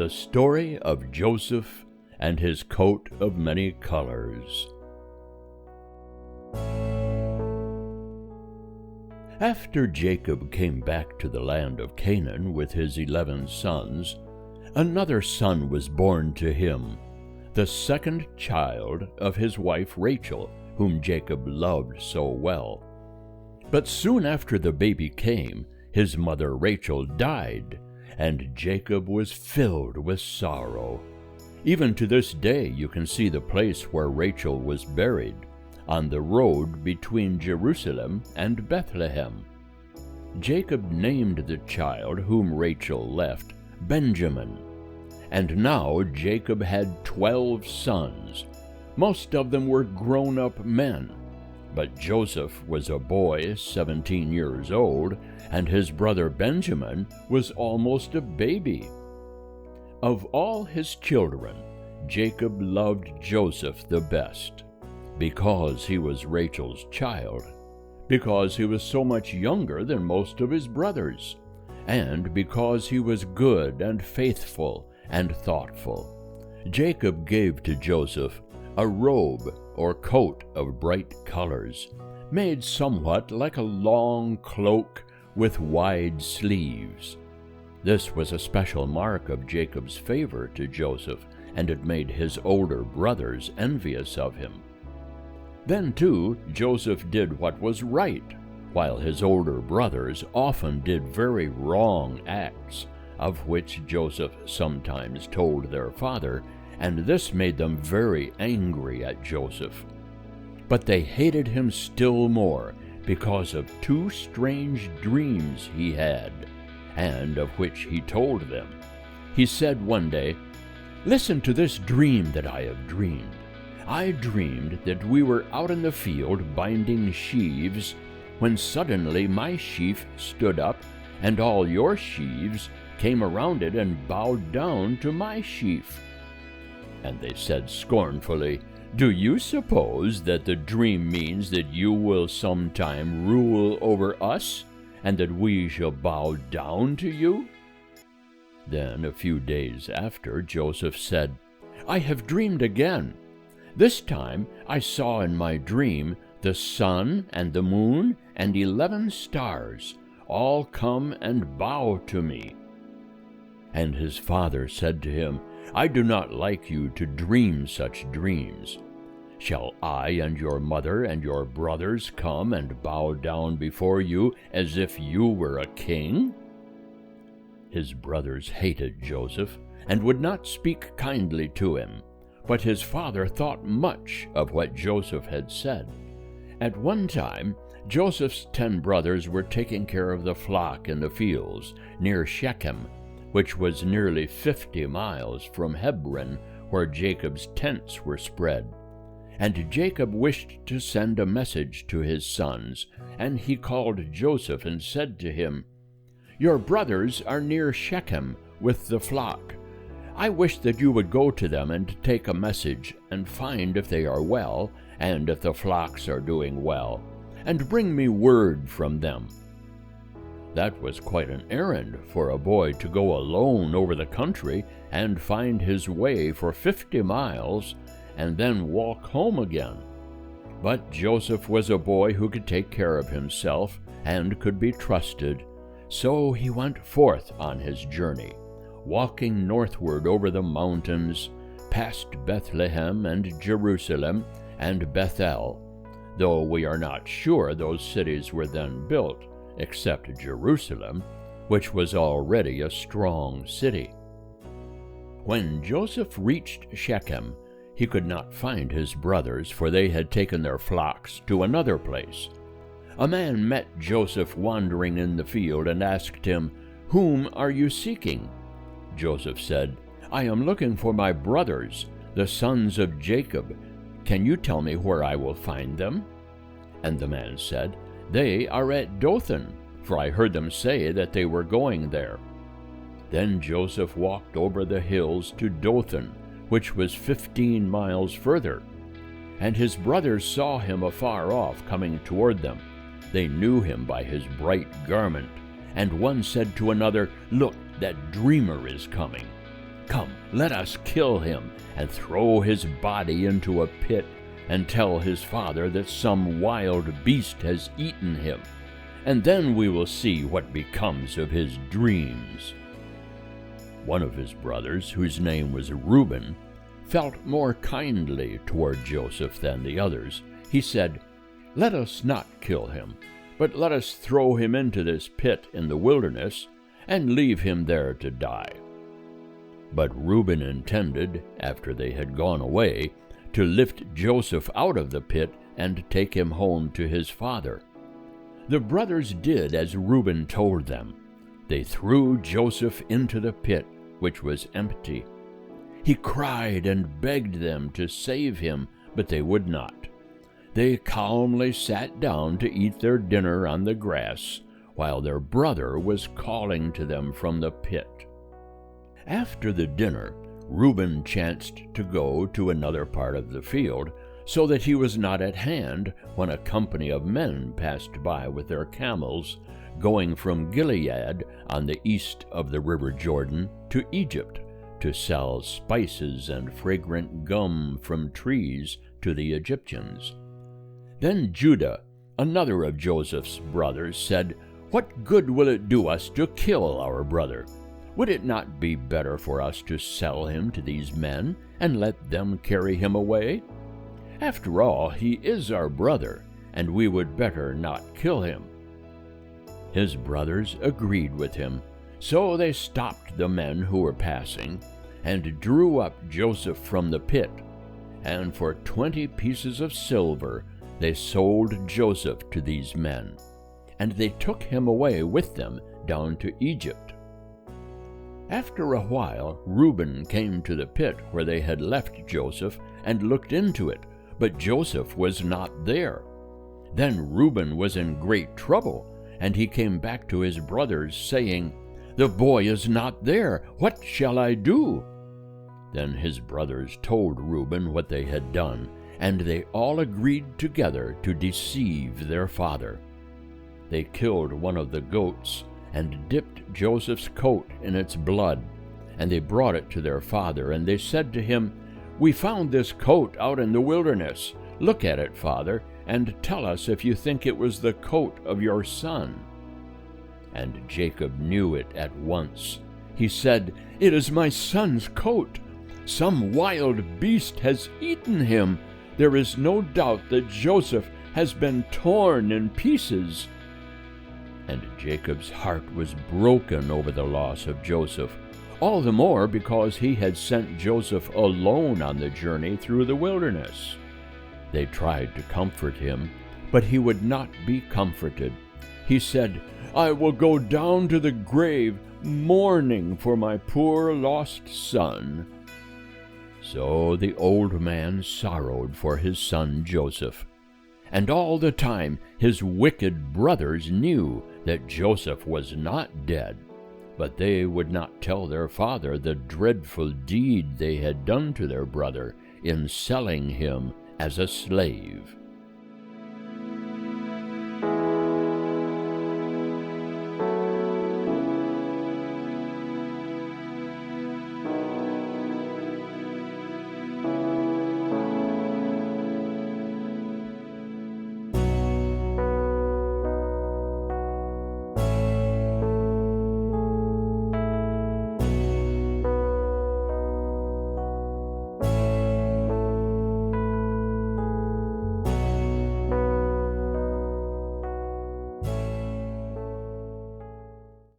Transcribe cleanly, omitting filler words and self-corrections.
The story of Joseph and his coat of many colors. After Jacob came back to the land of Canaan with his 11 sons, another son was born to him, the second child of his wife Rachel, whom Jacob loved so well. But soon after the baby came, his mother Rachel died, and Jacob was filled with sorrow. Even to this day you can see the place where Rachel was buried, on the road between Jerusalem and Bethlehem. Jacob named the child whom Rachel left Benjamin. And now Jacob had 12 sons. Most of them were grown-up men. But Joseph was a boy 17 years old, and his brother Benjamin was almost a baby. Of all his children, Jacob loved Joseph the best, because he was Rachel's child, because he was so much younger than most of his brothers, and because he was good and faithful and thoughtful. Jacob gave to Joseph a robe or coat of bright colors, made somewhat like a long cloak with wide sleeves. This was a special mark of Jacob's favor to Joseph, and it made his older brothers envious of him. Then, too, Joseph did what was right, while his older brothers often did very wrong acts, of which Joseph sometimes told their father, and this made them very angry at Joseph. But they hated him still more because of 2 strange dreams he had, and of which he told them. He said one day, "Listen to this dream that I have dreamed. I dreamed that we were out in the field binding sheaves, when suddenly my sheaf stood up, and all your sheaves came around it and bowed down to my sheaf." And they said scornfully, "Do you suppose that the dream means that you will sometime rule over us, and that we shall bow down to you?" Then, a few days after, Joseph said, "I have dreamed again. This time I saw in my dream the sun and the moon and 11 stars all come and bow to me." And his father said to him, "I do not like you to dream such dreams. Shall I and your mother and your brothers come and bow down before you as if you were a king?" His brothers hated Joseph and would not speak kindly to him, but his father thought much of what Joseph had said. At one time, Joseph's 10 brothers were taking care of the flock in the fields near Shechem, which was nearly 50 miles from Hebron, where Jacob's tents were spread. And Jacob wished to send a message to his sons, and he called Joseph and said to him, "Your brothers are near Shechem with the flock. I wish that you would go to them and take a message, and find if they are well, and if the flocks are doing well, and bring me word from them." That was quite an errand for a boy to go alone over the country and find his way for 50 miles, and then walk home again. But Joseph was a boy who could take care of himself and could be trusted, so he went forth on his journey, walking northward over the mountains, past Bethlehem and Jerusalem and Bethel, though we are not sure those cities were then built, except Jerusalem, which was already a strong city. When Joseph reached Shechem, he could not find his brothers, for they had taken their flocks to another place. A man met Joseph wandering in the field and asked him, "Whom are you seeking?" Joseph said, "I am looking for my brothers, the sons of Jacob. Can you tell me where I will find them?" And the man said, "They are at Dothan, for I heard them say that they were going there." Then Joseph walked over the hills to Dothan, which was 15 miles further. And his brothers saw him afar off coming toward them. They knew him by his bright garment, and one said to another, "Look, that dreamer is coming. Come, let us kill him, and throw his body into a pit, and tell his father that some wild beast has eaten him, and then we will see what becomes of his dreams." One of his brothers, whose name was Reuben, felt more kindly toward Joseph than the others. He said, "Let us not kill him, but let us throw him into this pit in the wilderness, and leave him there to die." But Reuben intended, after they had gone away, to lift Joseph out of the pit and take him home to his father. The brothers did as Reuben told them. They threw Joseph into the pit, which was empty. He cried and begged them to save him, but they would not. They calmly sat down to eat their dinner on the grass, while their brother was calling to them from the pit. After the dinner, Reuben chanced to go to another part of the field, so that he was not at hand when a company of men passed by with their camels, going from Gilead on the east of the river Jordan to Egypt, to sell spices and fragrant gum from trees to the Egyptians. Then Judah, another of Joseph's brothers, said, "What good will it do us to kill our brother? Would it not be better for us to sell him to these men and let them carry him away? After all, he is our brother, and we would better not kill him." His brothers agreed with him, so they stopped the men who were passing, and drew up Joseph from the pit, and for 20 pieces of silver they sold Joseph to these men, and they took him away with them down to Egypt. After a while Reuben came to the pit where they had left Joseph, and looked into it, but Joseph was not there. Then Reuben was in great trouble, and he came back to his brothers, saying, "The boy is not there. What shall I do?" Then his brothers told Reuben what they had done, and they all agreed together to deceive their father. They killed one of the goats, and dipped Joseph's coat in its blood, and they brought it to their father, and they said to him, "We found this coat out in the wilderness. Look at it, father, and tell us if you think it was the coat of your son." And Jacob knew it at once. He said, "It is my son's coat. Some wild beast has eaten him. There is no doubt that Joseph has been torn in pieces." And Jacob's heart was broken over the loss of Joseph, all the more because he had sent Joseph alone on the journey through the wilderness. They tried to comfort him, but he would not be comforted. He said, "I will go down to the grave mourning for my poor lost son." So the old man sorrowed for his son Joseph. And all the time his wicked brothers knew that Joseph was not dead, but they would not tell their father the dreadful deed they had done to their brother in selling him as a slave.